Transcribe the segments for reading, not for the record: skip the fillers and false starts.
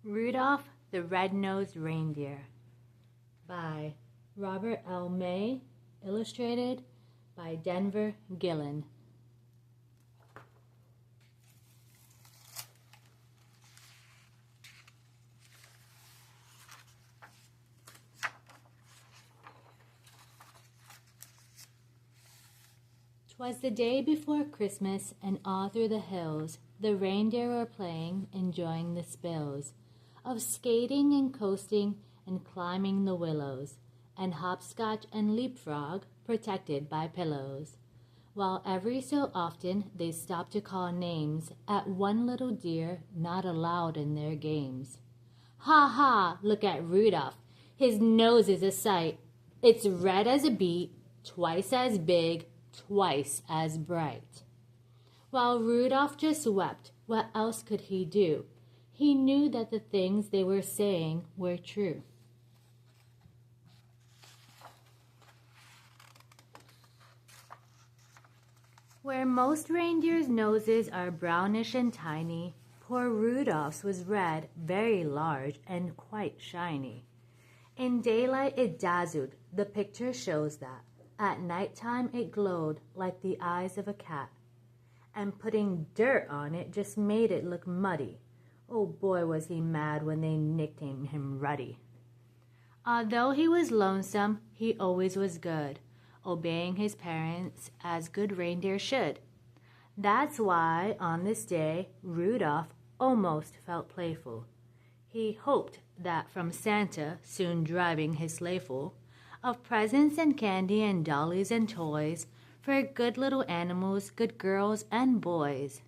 Rudolph the Red-Nosed Reindeer by Robert L. May, illustrated by Gillen. "'Twas the day before Christmas, and all through the hills the reindeer were playing, enjoying the spills of skating and coasting and climbing the willows, and hopscotch and leapfrog protected by pillows, while every so often they stopped to call names at one little deer not allowed in their games. Ha ha, look at Rudolph, his nose is a sight, it's red as a beet, twice as big, twice as bright. While Rudolph just wept, what else could he do? He knew that the things they were saying were true. Where most reindeers' noses are brownish and tiny, poor Rudolph's was red, very large, and quite shiny. In daylight it dazzled, the picture shows that. At nighttime it glowed like the eyes of a cat. And putting dirt on it just made it look muddy. Oh boy, was he mad when they nicknamed him Ruddy. Although he was lonesome, he always was good, obeying his parents as good reindeer should. That's why, on this day, Rudolph almost felt playful. He hoped that from Santa, soon driving his sleighful, of presents and candy and dollies and toys, for good little animals, good girls and boys,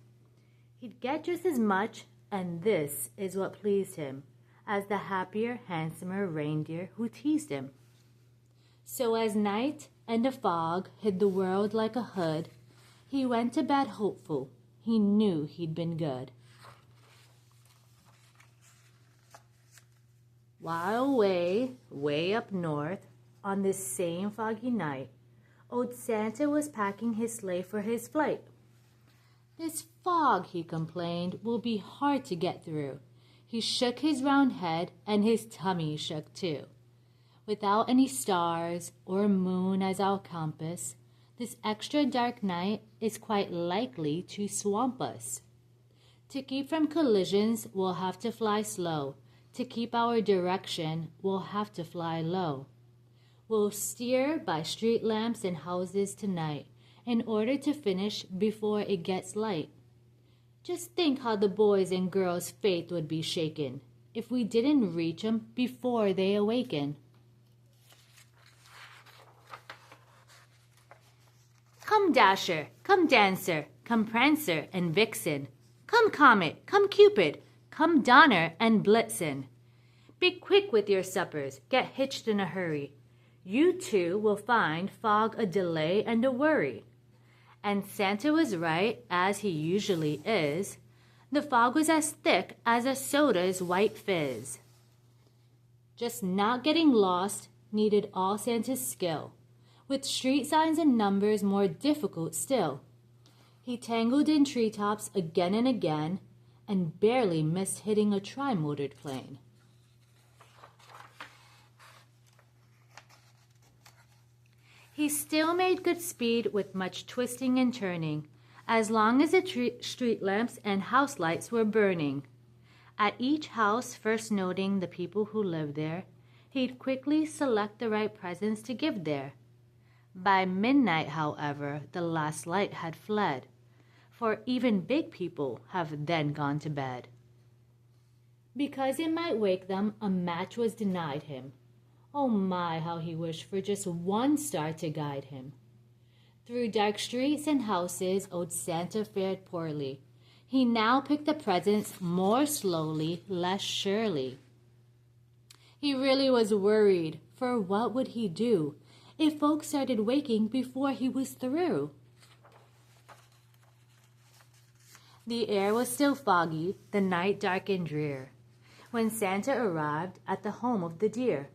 he'd get just as much, and this is what pleased him, as the happier, handsomer reindeer who teased him. So as night and a fog hid the world like a hood, he went to bed hopeful. He knew he'd been good. While way up north, on this same foggy night, old Santa was packing his sleigh for his flight. "This fog," he complained, "will be hard to get through." He shook his round head, and his tummy shook too. Without any stars or moon as our compass, this extra dark night is quite likely to swamp us. To keep from collisions, we'll have to fly slow. To keep our direction, we'll have to fly low. We'll steer by street lamps and houses tonight, in order to finish before it gets light. Just think how the boys and girls' faith would be shaken if we didn't reach 'em before they awaken. Come Dasher, come Dancer, come Prancer and Vixen, come Comet, come Cupid, come Donner and Blitzen. Be quick with your suppers, get hitched in a hurry. You too will find fog a delay and a worry. And Santa was right, as he usually is. The fog was as thick as a soda's white fizz. Just not getting lost needed all Santa's skill, with street signs and numbers more difficult still. He tangled in treetops again and again, and barely missed hitting a tri-motored plane. He still made good speed with much twisting and turning, as long as the street lamps and house lights were burning. At each house, first noting the people who lived there, he'd quickly select the right presents to give there. By midnight, however, the last light had fled, for even big people have then gone to bed. Because it might wake them, a match was denied him. Oh my, how he wished for just one star to guide him. Through dark streets and houses, old Santa fared poorly. He now picked the presents more slowly, less surely. He really was worried, for what would he do if folks started waking before he was through? The air was still foggy, the night dark and drear, when Santa arrived at the home of the deer.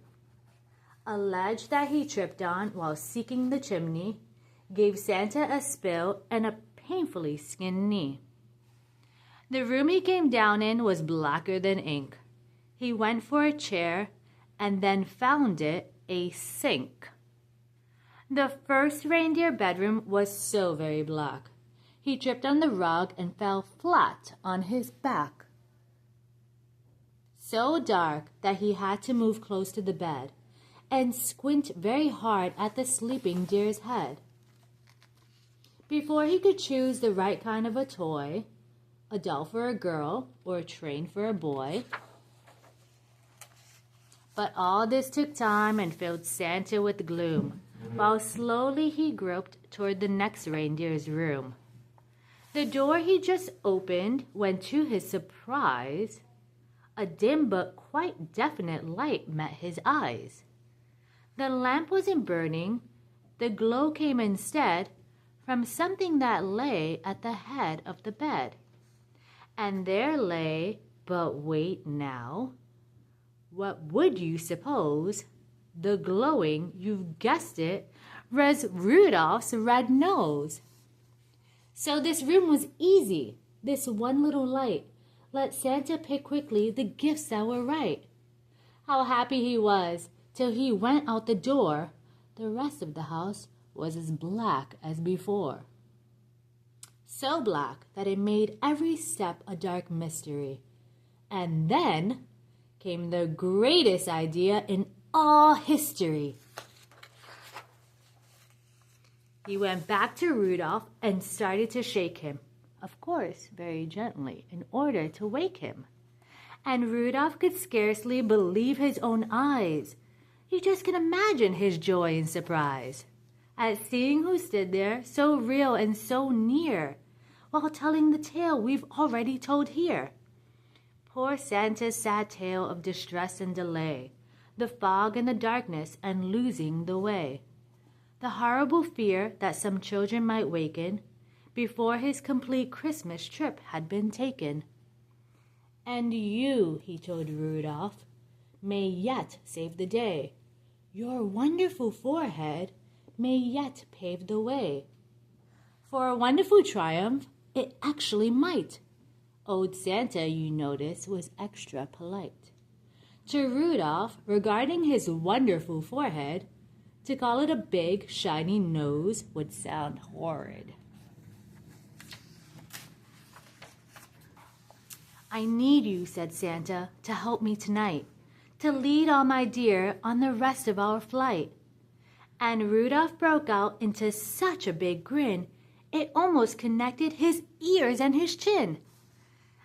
A ledge that he tripped on while seeking the chimney gave Santa a spill and a painfully skinned knee. The room he came down in was blacker than ink. He went for a chair and then found it a sink. The first reindeer bedroom was so very black. He tripped on the rug and fell flat on his back. So dark that he had to move close to the bed and squint very hard at the sleeping deer's head. Before he could choose the right kind of a toy, a doll for a girl or a train for a boy. But all this took time and filled Santa with gloom, while slowly he groped toward the next reindeer's room. The door he just opened when, to his surprise, a dim but quite definite light met his eyes. The lamp wasn't burning. The glow came instead from something that lay at the head of the bed. And there lay, but wait now, what would you suppose? The glowing, you've guessed it, was Rudolph's red nose. So this room was easy. This one little light let Santa pick quickly the gifts that were right. How happy he was till he went out the door. The rest of the house was as black as before. So black that it made every step a dark mystery. And then came the greatest idea in all history. He went back to Rudolph and started to shake him, of course, very gently, in order to wake him. And Rudolph could scarcely believe his own eyes. You just can imagine his joy and surprise at seeing who stood there so real and so near, while telling the tale we've already told here. Poor Santa's sad tale of distress and delay, the fog and the darkness and losing the way, the horrible fear that some children might waken before his complete Christmas trip had been taken. And you, he told Rudolph, may yet save the day. Your wonderful forehead may yet pave the way. For a wonderful triumph, it actually might. Old Santa, you notice, was extra polite to Rudolph regarding his wonderful forehead. To call it a big, shiny nose would sound horrid. I need you, said Santa, to help me tonight, to lead all my deer on the rest of our flight. And Rudolph broke out into such a big grin, it almost connected his ears and his chin.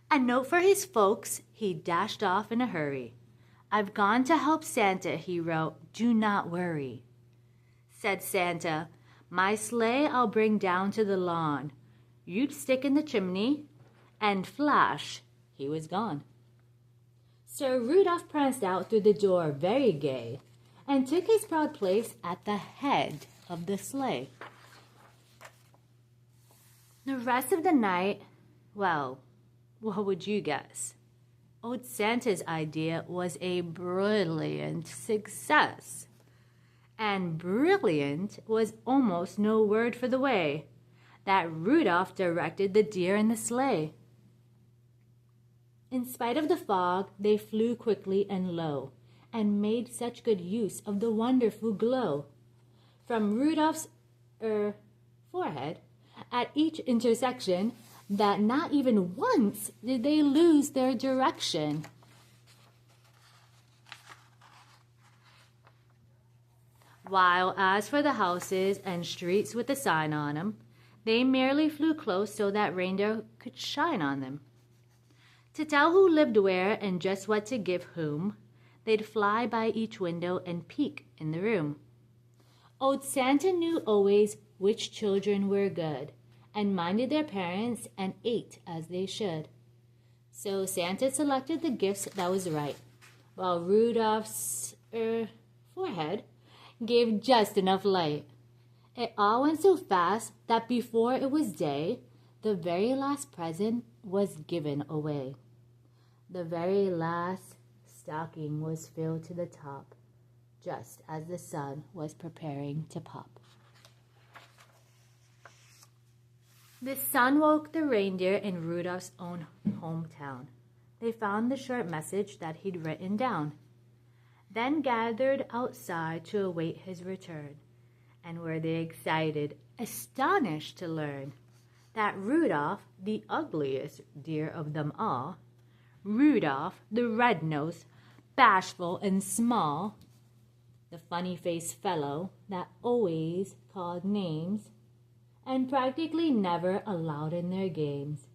A note for his folks, he dashed off in a hurry. I've gone to help Santa, he wrote, do not worry. Said Santa, my sleigh I'll bring down to the lawn. You'd stick in the chimney, and flash, he was gone. So Rudolph pranced out through the door very gay, and took his proud place at the head of the sleigh. The rest of the night, well, what would you guess? Old Santa's idea was a brilliant success. And brilliant was almost no word for the way that Rudolph directed the deer in the sleigh. In spite of the fog, they flew quickly and low, and made such good use of the wonderful glow. From Rudolph's forehead, at each intersection, that not even once did they lose their direction. While as for the houses and streets with a sign on them, they merely flew close so that reindeer could shine on them. To tell who lived where and just what to give whom, they'd fly by each window and peek in the room. Old Santa knew always which children were good, and minded their parents and ate as they should. So Santa selected the gifts that was right, while Rudolph's forehead gave just enough light. It all went so fast that before it was day, the very last present was given away. The very last stocking was filled to the top, just as the sun was preparing to pop. The sun woke the reindeer in Rudolph's own hometown. they found the short message that he'd written down, then gathered outside to await his return. And were they excited, astonished to learn that Rudolph, the ugliest deer of them all, Rudolph, the red-nosed, bashful and small, the funny-faced fellow that always called names and practically never allowed in their games,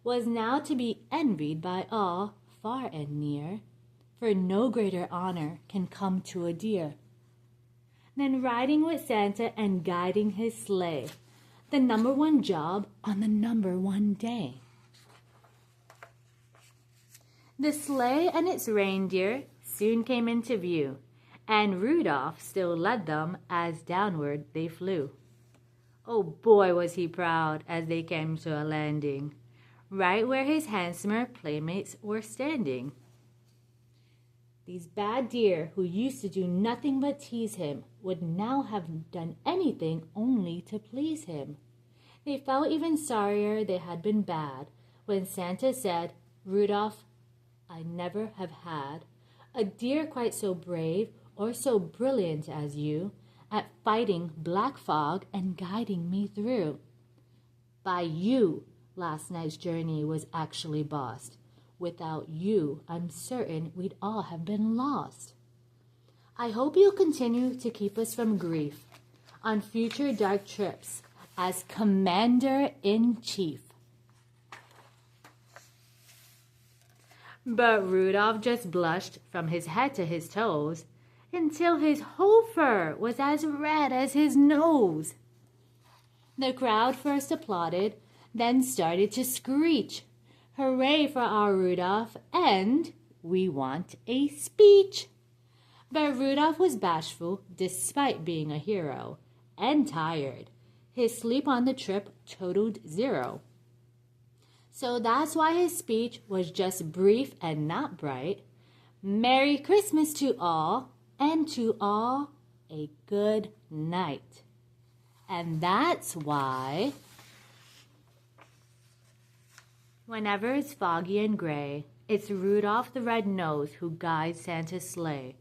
was now to be envied by all, far and near, for no greater honor can come to a deer than riding with Santa and guiding his sleigh, the number one job on the number one day. The sleigh and its reindeer soon came into view, and Rudolph still led them as downward they flew. Oh boy, was he proud as they came to a landing, right where his handsomer playmates were standing. These bad deer, who used to do nothing but tease him, would now have done anything only to please him. They felt even sorrier they had been bad when Santa said, "Rudolph, I never have had a deer quite so brave or so brilliant as you at fighting black fog and guiding me through. By you, last night's journey was actually bossed. Without you, I'm certain we'd all have been lost. I hope you'll continue to keep us from grief on future dark trips as Commander-in-Chief." But Rudolph just blushed from his head to his toes until his whole fur was as red as his nose. The crowd first applauded, then started to screech, "Hooray for our Rudolph, and we want a speech." But Rudolph was bashful despite being a hero, and tired. His sleep on the trip totaled 0. So that's why his speech was just brief and not bright. "Merry Christmas to all, and to all a good night." And that's why whenever it's foggy and gray, it's Rudolph the Red-Nosed who guides Santa's sleigh.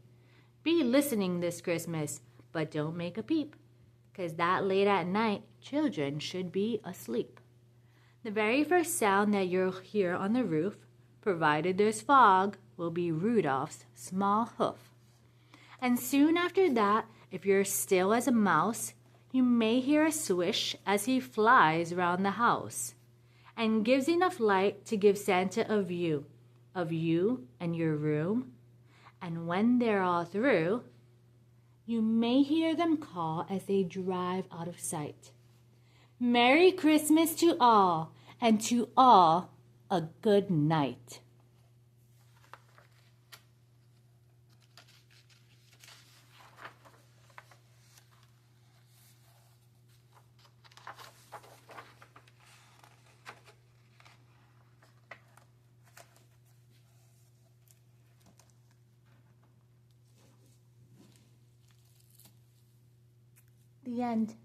Be listening this Christmas, but don't make a peep, 'cause that late at night, children should be asleep. The very first sound that you'll hear on the roof, provided there's fog, will be Rudolph's small hoof. And soon after that, if you're still as a mouse, you may hear a swish as he flies round the house and gives enough light to give Santa a view of you and your room. And when they're all through, you may hear them call as they drive out of sight, "Merry Christmas to all, and to all a good night." The end.